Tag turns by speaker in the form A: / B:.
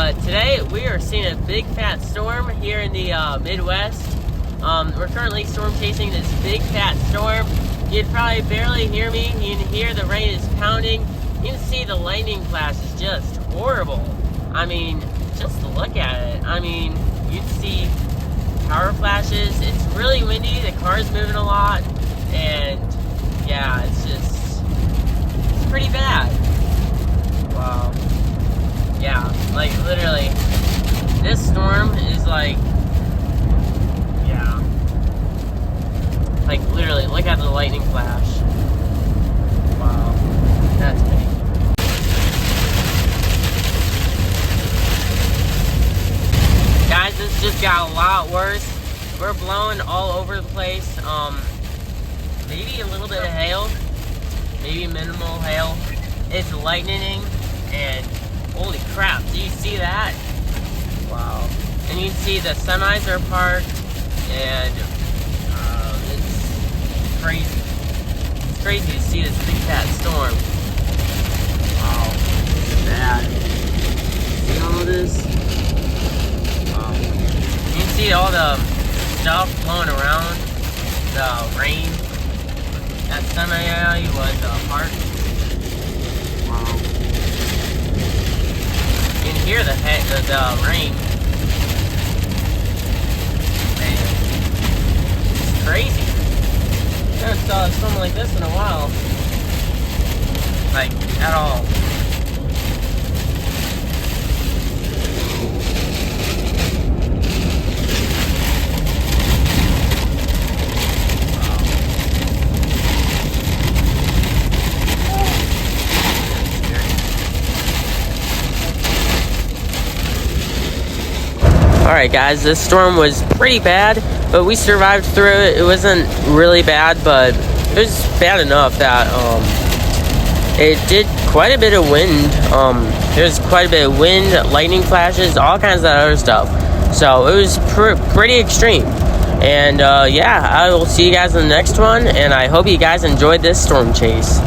A: But today we are seeing a big fat storm here in the Midwest. We're currently storm chasing this big fat storm. You'd probably barely hear me. You can hear the rain is pounding. You can see the lightning flash is just horrible. I mean, just to look at it. I mean, you can see power flashes. It's really windy. The car's moving a lot. And yeah, it's pretty bad. Wow. Yeah, like literally, this storm is like, yeah, like literally, look at the lightning flash. Wow, that's big. Guys, this just got a lot worse. We're blowing all over the place. Maybe a little bit of hail, maybe minimal hail. It's lightning and holy crap, do you see that? Wow. And you can see the semis are parked, and it's crazy. It's crazy to see this big fat storm. Wow. It's bad. See all of this? Wow. You can see all the stuff blowing around, the rain. That semi was parked. Wow. You can hear the rain. Man, it's crazy. I haven't saw a storm like this in a while. Like, at all. Alright guys, this storm was pretty bad, but we survived through it. It wasn't really bad, but it was bad enough that it did quite a bit of wind. There's quite a bit of wind, lightning flashes, all kinds of other stuff. So it was pretty extreme. And yeah, I will see you guys in the next one, and I hope you guys enjoyed this storm chase.